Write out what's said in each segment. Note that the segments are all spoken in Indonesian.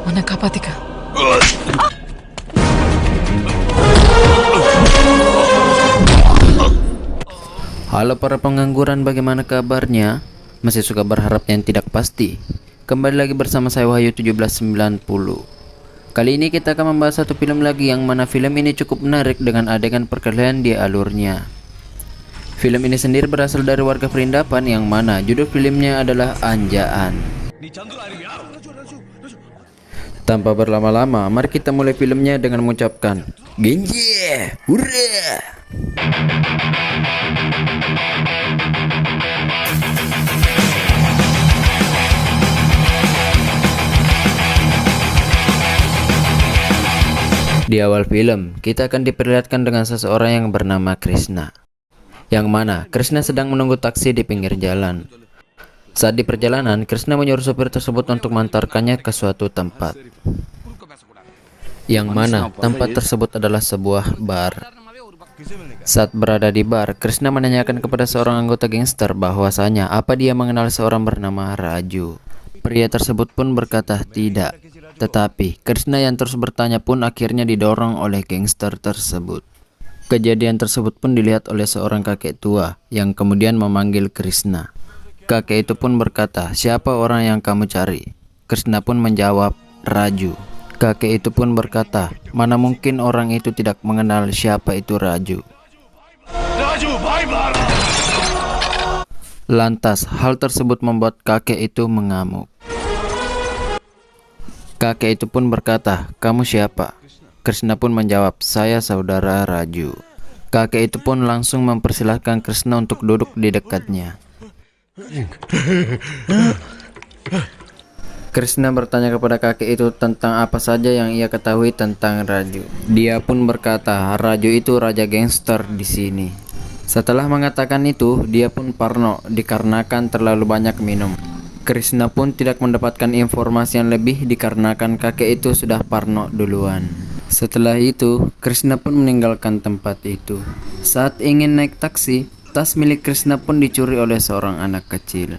Mana kapatika? Halo para pengangguran, bagaimana kabarnya? Masih suka berharap yang tidak pasti? Kembali lagi bersama saya Wahyu 1790. Kali ini kita akan membahas satu film lagi yang mana film ini cukup menarik dengan adegan perkelahian di alurnya. Film ini sendiri berasal dari warga Perindapan yang mana judul filmnya adalah Anjaan. Tanpa berlama-lama, mari kita mulai filmnya dengan mengucapkan Genji, hurra! Di awal film, kita akan diperlihatkan dengan seseorang yang bernama Krishna. Yang mana Krishna sedang menunggu taksi di pinggir jalan. Saat di perjalanan, Krishna menyuruh sopir tersebut untuk mengantarkannya ke suatu tempat. Yang mana tempat tersebut adalah sebuah bar. Saat berada di bar, Krishna menanyakan kepada seorang anggota gangster bahwasanya apa dia mengenal seorang bernama Raju. Pria tersebut pun berkata tidak. Tetapi Krishna yang terus bertanya pun akhirnya didorong oleh gangster tersebut. Kejadian tersebut pun dilihat oleh seorang kakek tua yang kemudian memanggil Krishna. Kakek itu pun berkata, "Siapa orang yang kamu cari?" Krishna pun menjawab, "Raju." Kakek itu pun berkata, "Mana mungkin orang itu tidak mengenal siapa itu Raju." Lantas hal tersebut membuat kakek itu mengamuk. Kakek itu pun berkata, "Kamu siapa?" Krishna pun menjawab, "Saya saudara Raju." Kakek itu pun langsung mempersilahkan Krishna untuk duduk di dekatnya. Krishna bertanya kepada kakek itu tentang apa saja yang ia ketahui tentang Raju. Dia pun berkata, Raju itu raja gangster di sini. Setelah mengatakan itu, dia pun parno dikarenakan terlalu banyak minum. Krishna pun tidak mendapatkan informasi yang lebih dikarenakan kakek itu sudah parno duluan. Setelah itu, Krishna pun meninggalkan tempat itu. Saat ingin naik taksi, tas milik Krishna pun dicuri oleh seorang anak kecil.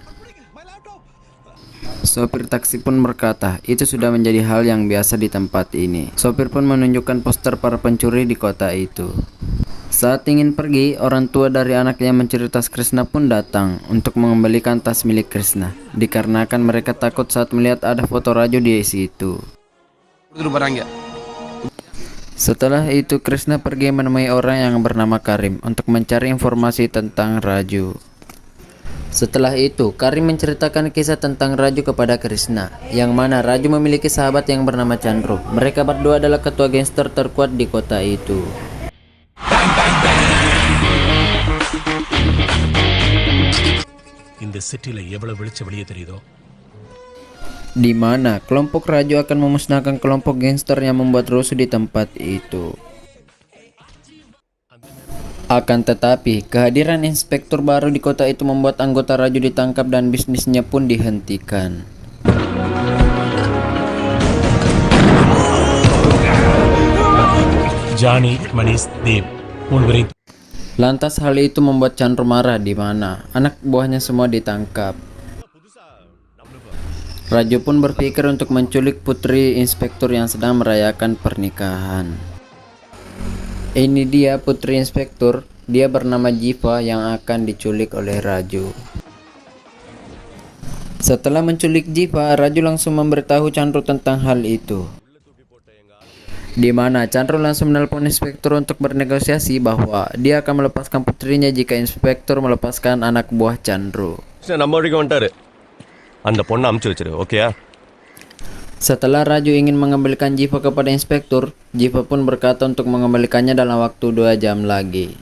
Sopir taksi pun berkata, itu sudah menjadi hal yang biasa di tempat ini. Sopir pun menunjukkan poster para pencuri di kota itu. Saat ingin pergi, orang tua dari anaknya mencuri tas Krishna pun datang untuk mengembalikan tas milik Krishna. Dikarenakan mereka takut saat melihat ada foto Raju di situ. Setelah itu Krishna pergi menemui orang yang bernama Karim untuk mencari informasi tentang Raju. Setelah itu Karim menceritakan kisah tentang Raju kepada Krishna, yang mana Raju memiliki sahabat yang bernama Chandru. Mereka berdua adalah ketua gangster terkuat di kota itu. Di mana kelompok Raju akan memusnahkan kelompok gangster yang membuat rusuh di tempat itu. Akan tetapi, kehadiran inspektur baru di kota itu membuat anggota Raju ditangkap dan bisnisnya pun dihentikan. Johnny Manish Dev. Lantas hal itu membuat Chandru marah di mana anak buahnya semua ditangkap. Raju pun berpikir untuk menculik putri inspektur yang sedang merayakan pernikahan. Ini dia putri inspektur, dia bernama Jiva yang akan diculik oleh Raju. Setelah menculik Jiva, Raju langsung memberitahu Chandru tentang hal itu. Di mana Chandru langsung menelpon inspektur untuk bernegosiasi bahwa dia akan melepaskan putrinya jika inspektur melepaskan anak buah Chandru. Setelah Raju ingin mengembalikan Jiva kepada inspektur, Jiva pun berkata untuk mengembalikannya dalam waktu 2 jam lagi.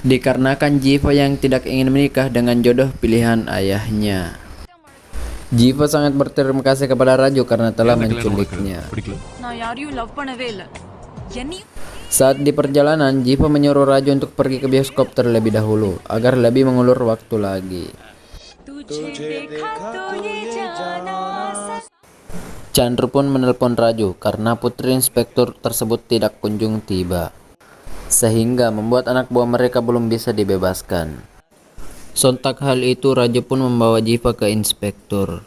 Dikarenakan Jiva yang tidak ingin menikah dengan jodoh pilihan ayahnya. Jiva sangat berterima kasih kepada Raju karena telah menculiknya. Saat di perjalanan, Jiva menyuruh Raju untuk pergi ke bioskop terlebih dahulu agar lebih mengulur waktu lagi. Chandru pun menelpon Raju karena putri inspektur tersebut tidak kunjung tiba, sehingga membuat anak buah mereka belum bisa dibebaskan. Sontak hal itu, Raju pun membawa Jiva ke inspektur.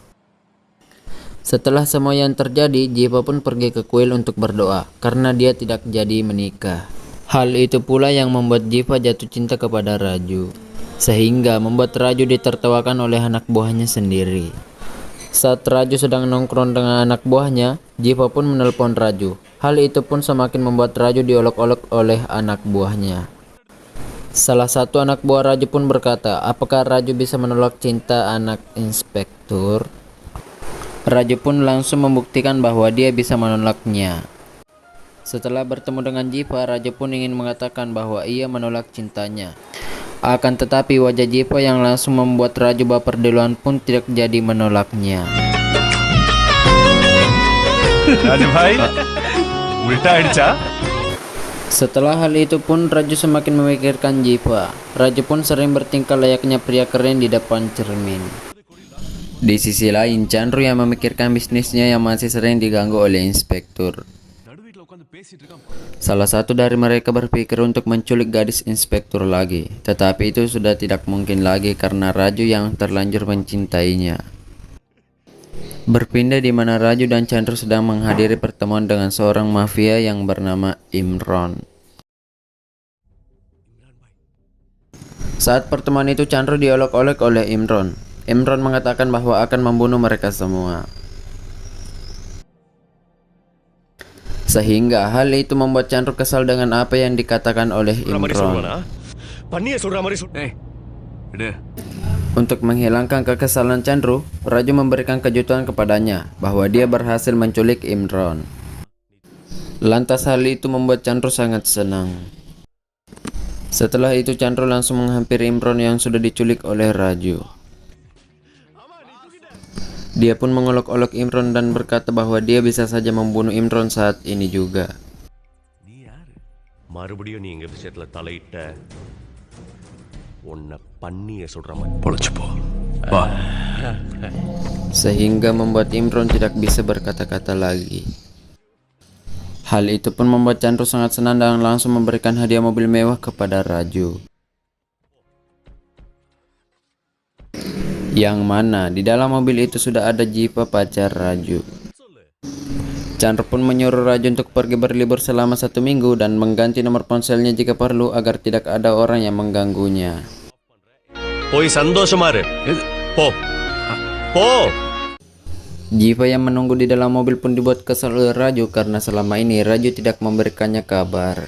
Setelah semua yang terjadi, Jiva pun pergi ke kuil untuk berdoa karena dia tidak jadi menikah. Hal itu pula yang membuat Jiva jatuh cinta kepada Raju, sehingga membuat Raju ditertawakan oleh anak buahnya sendiri. Saat Raju sedang nongkrong dengan anak buahnya, Jiva pun menelpon Raju. Hal itu pun semakin membuat Raju diolok-olok oleh anak buahnya. Salah satu anak buah Raju pun berkata, apakah Raju bisa menolak cinta anak inspektur? Raju pun langsung membuktikan bahwa dia bisa menolaknya. Setelah bertemu dengan Jiva, Raju pun ingin mengatakan bahwa ia menolak cintanya. Akan tetapi wajah Jiva yang langsung membuat Raju baper duluan pun tidak jadi menolaknya. Raju bhai, ulta aidcha. Setelah hal itu pun Raju semakin memikirkan Jiva. Raju pun sering bertingkah layaknya pria keren di depan cermin. Di sisi lain, Chandru yang memikirkan bisnisnya yang masih sering diganggu oleh inspektur. Salah satu dari mereka berpikir untuk menculik gadis inspektur lagi, tetapi itu sudah tidak mungkin lagi karena Raju yang terlanjur mencintainya. Berpindah di mana Raju dan Chandru sedang menghadiri pertemuan dengan seorang mafia yang bernama Imron. Saat pertemuan itu, Chandru diolok-olok oleh Imron. Imron mengatakan bahwa akan membunuh mereka semua. Sehingga hal itu membuat Chandru kesal dengan apa yang dikatakan oleh Imron. Untuk menghilangkan kekesalan Chandru, Raju memberikan kejutan kepadanya bahwa dia berhasil menculik Imron. Lantas hal itu membuat Chandru sangat senang. Setelah itu Chandru langsung menghampiri Imron yang sudah diculik oleh Raju. Dia pun mengolok-olok Imron dan berkata bahwa dia bisa saja membunuh Imron saat ini juga. Sehingga membuat Imron tidak bisa berkata-kata lagi. Hal itu pun membuat Chandru sangat senang dan langsung memberikan hadiah mobil mewah kepada Raju. Yang mana di dalam mobil itu sudah ada Jiva, pacar Raju. Chandru pun menyuruh Raju untuk pergi berlibur selama 1 minggu dan mengganti nomor ponselnya jika perlu agar tidak ada orang yang mengganggunya. Jiva yang menunggu di dalam mobil pun dibuat kesal oleh Raju karena selama ini Raju tidak memberikannya kabar.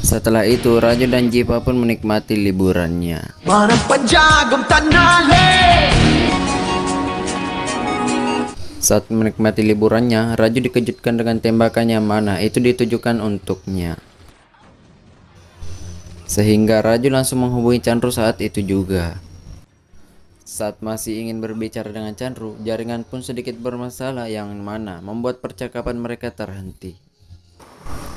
Setelah itu, Raju dan Jiva pun menikmati liburannya. Saat menikmati liburannya, Raju dikejutkan dengan tembakan yang mana itu ditujukan untuknya. Sehingga Raju langsung menghubungi Chandru saat itu juga. Saat masih ingin berbicara dengan Chandru, jaringan pun sedikit bermasalah yang mana membuat percakapan mereka terhenti.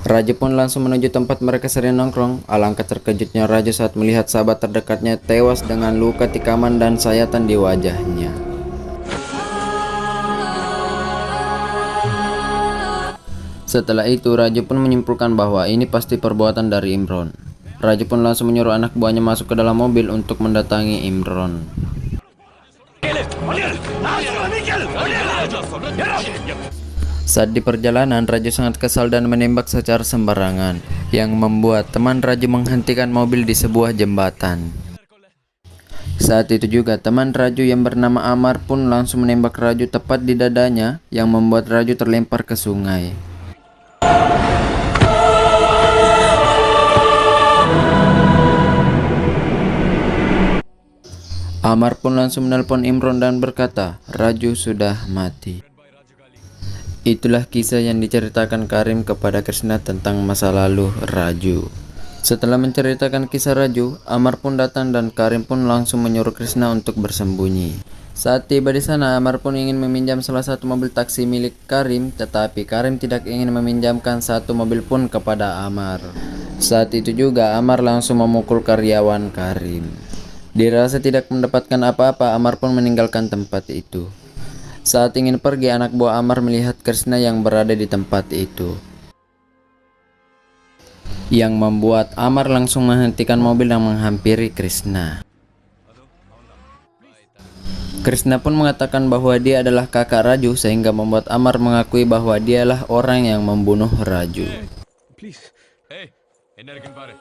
Raju pun langsung menuju tempat mereka sering nongkrong. Alangkah terkejutnya Raju saat melihat sahabat terdekatnya tewas dengan luka tikaman dan sayatan di wajahnya. Setelah itu Raju pun menyimpulkan bahwa ini pasti perbuatan dari Imron. Raju pun langsung menyuruh anak buahnya masuk ke dalam mobil untuk mendatangi Imron. Saat di perjalanan, Raju sangat kesal dan menembak secara sembarangan, yang membuat teman Raju menghentikan mobil di sebuah jembatan. Saat itu juga, teman Raju yang bernama Amar pun langsung menembak Raju tepat di dadanya, yang membuat Raju terlempar ke sungai. Amar pun langsung menelpon Imron dan berkata, Raju sudah mati. Itulah kisah yang diceritakan Karim kepada Krishna tentang masa lalu Raju. Setelah menceritakan kisah Raju, Amar pun datang dan Karim pun langsung menyuruh Krishna untuk bersembunyi. Saat tiba di sana, Amar pun ingin meminjam salah satu mobil taksi milik Karim, tetapi Karim tidak ingin meminjamkan satu mobil pun kepada Amar. Saat itu juga Amar langsung memukul karyawan Karim. Dirasa tidak mendapatkan apa-apa, Amar pun meninggalkan tempat itu. Saat ingin pergi, anak buah Amar melihat Krishna yang berada di tempat itu, yang membuat Amar langsung menghentikan mobil dan menghampiri Krishna. Krishna pun mengatakan bahwa dia adalah kakak Raju sehingga membuat Amar mengakui bahwa dialah orang yang membunuh Raju. ஏய் என்ன இருக்குன்னு பாரு.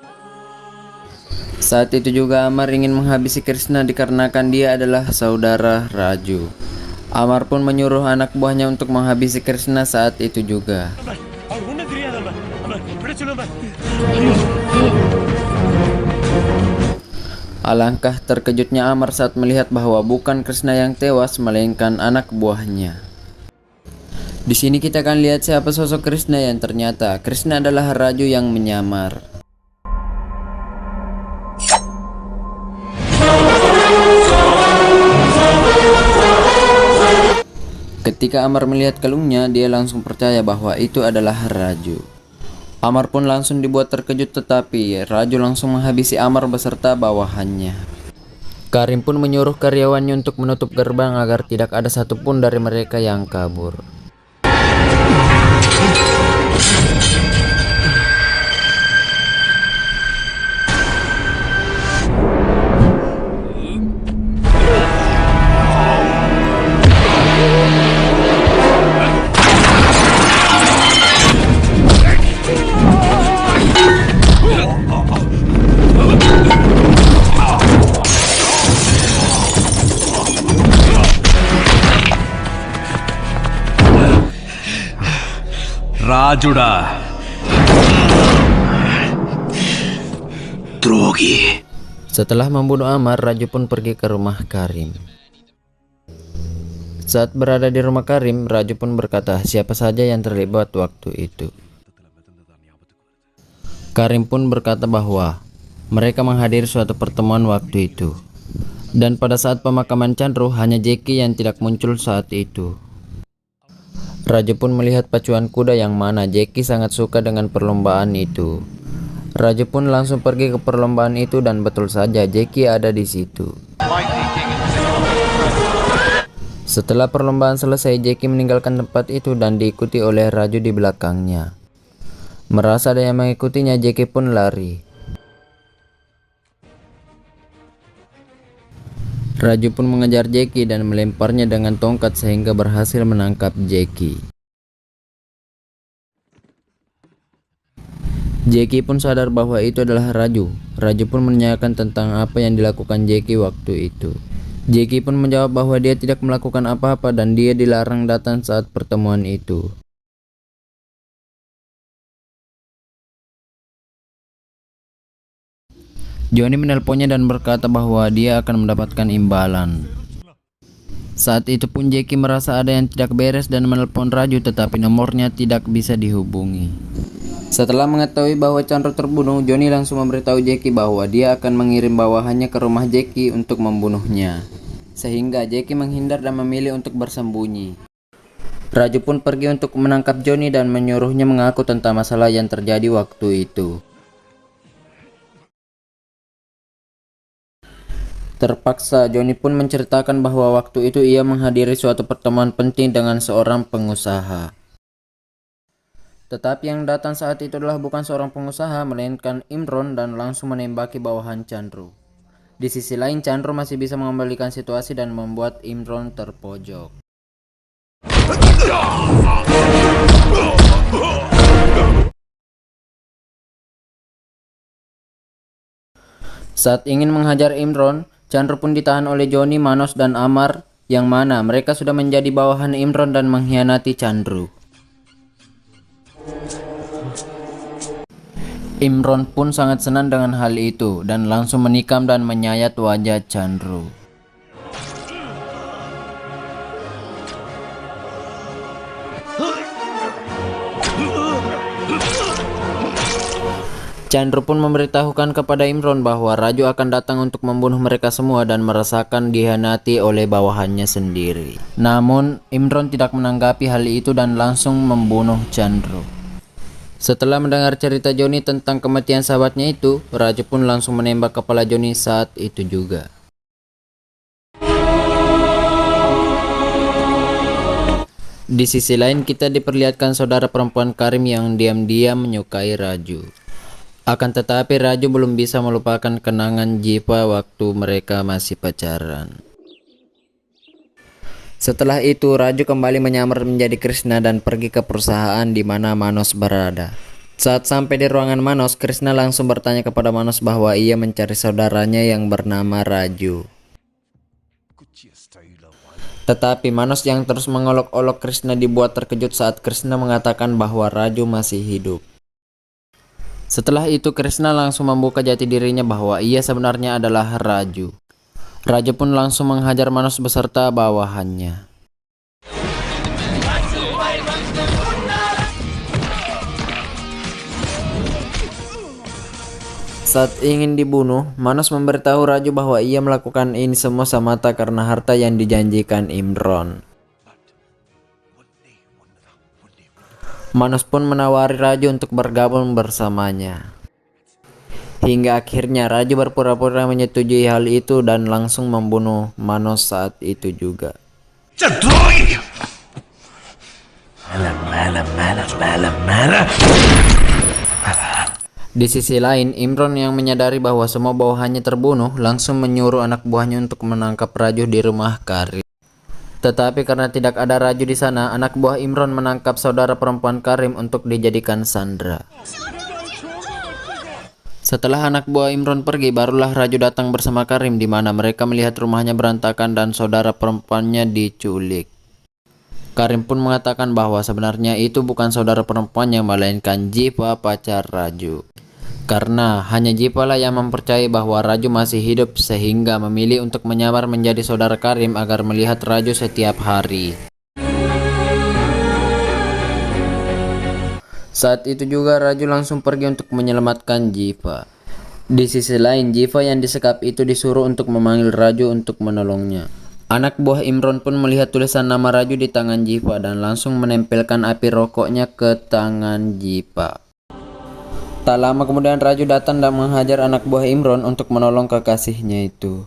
Saat itu juga Amar ingin menghabisi Krishna dikarenakan dia adalah saudara Raju. Amar pun menyuruh anak buahnya untuk menghabisi Krishna saat itu juga. அவர் ஒண்ணும் தெரியாதம்மா. அம்மா இப்படி சொல்லுமா. Alangkah terkejutnya Amar saat melihat bahwa bukan Krishna yang tewas melainkan anak buahnya. Di sini kita akan lihat siapa sosok Krishna yang ternyata Krishna adalah Raju yang menyamar. Ketika Amar melihat kalungnya, dia langsung percaya bahwa itu adalah Raju. Amar pun langsung dibuat terkejut, tetapi Raju langsung menghabisi Amar beserta bawahannya. Karim pun menyuruh karyawannya untuk menutup gerbang agar tidak ada satupun dari mereka yang kabur. రాజుడా ద్రోహి. Setelah membunuh Amar, Raju pun pergi ke rumah Karim. Saat berada di rumah Karim, Raju pun berkata siapa saja yang terlibat waktu itu. Karim pun berkata bahwa mereka menghadiri suatu pertemuan waktu itu. Dan pada saat pemakaman Chandru, hanya Jeki yang tidak muncul saat itu. Raju pun melihat pacuan kuda yang mana Jeki sangat suka dengan perlombaan itu. Raju pun langsung pergi ke perlombaan itu dan betul saja Jeki ada di situ. Setelah perlombaan selesai, Jeki meninggalkan tempat itu dan diikuti oleh Raju di belakangnya. Merasa ada yang mengikutinya, Jeki pun lari. Raju pun mengejar Jeki dan melemparnya dengan tongkat sehingga berhasil menangkap Jeki. Jeki pun sadar bahwa itu adalah Raju. Raju pun menanyakan tentang apa yang dilakukan Jeki waktu itu. Jeki pun menjawab bahwa dia tidak melakukan apa-apa dan dia dilarang datang saat pertemuan itu. Johnny menelponnya dan berkata bahwa dia akan mendapatkan imbalan. Saat itu pun Jeki merasa ada yang tidak beres dan menelpon Raju, tetapi nomornya tidak bisa dihubungi. Setelah mengetahui bahwa Chandru terbunuh, Johnny langsung memberitahu Jeki bahwa dia akan mengirim bawahannya ke rumah Jeki untuk membunuhnya. Sehingga Jeki menghindar dan memilih untuk bersembunyi. Raju pun pergi untuk menangkap Johnny dan menyuruhnya mengaku tentang masalah yang terjadi waktu itu. Terpaksa, Johnny pun menceritakan bahwa waktu itu ia menghadiri suatu pertemuan penting dengan seorang pengusaha. Tetapi yang datang saat itu adalah bukan seorang pengusaha, melainkan Imron dan langsung menembaki bawahan Chandru. Di sisi lain, Chandru masih bisa mengembalikan situasi dan membuat Imron terpojok. Saat ingin menghajar Imron, Chandru pun ditahan oleh Johnny, Manos, dan Amar, yang mana mereka sudah menjadi bawahan Imron dan mengkhianati Chandru. Imron pun sangat senang dengan hal itu dan langsung menikam dan menyayat wajah Chandru. Chandru pun memberitahukan kepada Imron bahwa Raju akan datang untuk membunuh mereka semua dan merasakan dikhianati oleh bawahannya sendiri. Namun, Imron tidak menanggapi hal itu dan langsung membunuh Chandru. Setelah mendengar cerita Johnny tentang kematian sahabatnya itu, Raju pun langsung menembak kepala Johnny saat itu juga. Di sisi lain, kita diperlihatkan saudara perempuan Karim yang diam-diam menyukai Raju. Akan tetapi Raju belum bisa melupakan kenangan Jiva waktu mereka masih pacaran. Setelah itu, Raju kembali menyamar menjadi Krishna dan pergi ke perusahaan di mana Manos berada. Saat sampai di ruangan Manos, Krishna langsung bertanya kepada Manos bahwa ia mencari saudaranya yang bernama Raju. Tetapi Manos yang terus mengolok-olok Krishna dibuat terkejut saat Krishna mengatakan bahwa Raju masih hidup. Setelah itu, Krishna langsung membuka jati dirinya bahwa ia sebenarnya adalah Raju. Raju pun langsung menghajar Manos beserta bawahannya. Saat ingin dibunuh, Manos memberitahu Raju bahwa ia melakukan ini semua semata karena harta yang dijanjikan Imron. Manos pun menawari Raju untuk bergabung bersamanya. Hingga akhirnya Raju berpura-pura menyetujui hal itu dan langsung membunuh Manos saat itu juga. Di sisi lain, Imron yang menyadari bahwa semua bawahannya terbunuh langsung menyuruh anak buahnya untuk menangkap Raju di rumah Karim. Tetapi karena tidak ada Raju di sana, anak buah Imron menangkap saudara perempuan Karim untuk dijadikan sandera. Setelah anak buah Imron pergi, barulah Raju datang bersama Karim di mana mereka melihat rumahnya berantakan dan saudara perempuannya diculik. Karim pun mengatakan bahwa sebenarnya itu bukan saudara perempuannya melainkan Jiva, pacar Raju. Karena hanya Jiva lah yang mempercayai bahwa Raju masih hidup sehingga memilih untuk menyamar menjadi saudara Karim agar melihat Raju setiap hari. Saat itu juga Raju langsung pergi untuk menyelamatkan Jiva. Di sisi lain, Jiva yang disekap itu disuruh untuk memanggil Raju untuk menolongnya. Anak buah Imron pun melihat tulisan nama Raju di tangan Jiva dan langsung menempelkan api rokoknya ke tangan Jiva. Tak lama kemudian Raju datang dan menghajar anak buah Imron untuk menolong kekasihnya itu.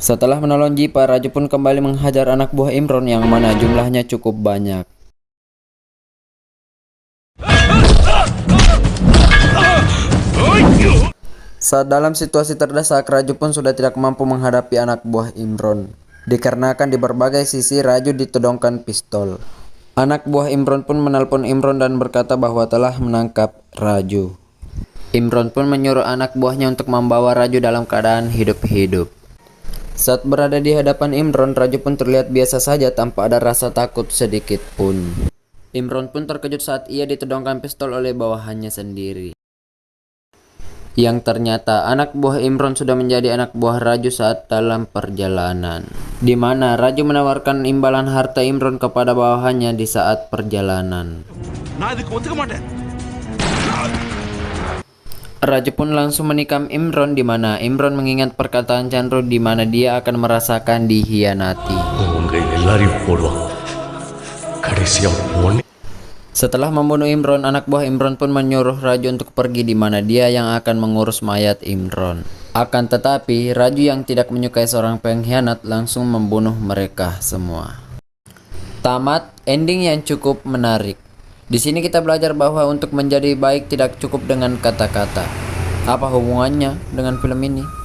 Setelah menolong Jiva, Raju pun kembali menghajar anak buah Imron yang mana jumlahnya cukup banyak. Saat dalam situasi terdesak, Raju pun sudah tidak mampu menghadapi anak buah Imron. Dikarenakan di berbagai sisi Raju ditodongkan pistol. Anak buah Imron pun menelpon Imron dan berkata bahwa telah menangkap Raju. Imron pun menyuruh anak buahnya untuk membawa Raju dalam keadaan hidup-hidup. Saat berada di hadapan Imron, Raju pun terlihat biasa saja tanpa ada rasa takut sedikit pun. Imron pun terkejut saat ia ditodongkan pistol oleh bawahannya sendiri. Yang ternyata anak buah Imron sudah menjadi anak buah Raju saat dalam perjalanan. Di mana Raju menawarkan imbalan harta Imron kepada bawahannya di saat perjalanan. Raju pun langsung menikam Imron di mana Imron mengingat perkataan Chandru di mana dia akan merasakan dihianati. Setelah membunuh Imron, anak buah Imron pun menyuruh Raju untuk pergi di mana dia yang akan mengurus mayat Imron. Akan tetapi, Raju yang tidak menyukai seorang pengkhianat langsung membunuh mereka semua. Tamat, ending yang cukup menarik. Di sini kita belajar bahwa untuk menjadi baik tidak cukup dengan kata-kata. Apa hubungannya dengan film ini?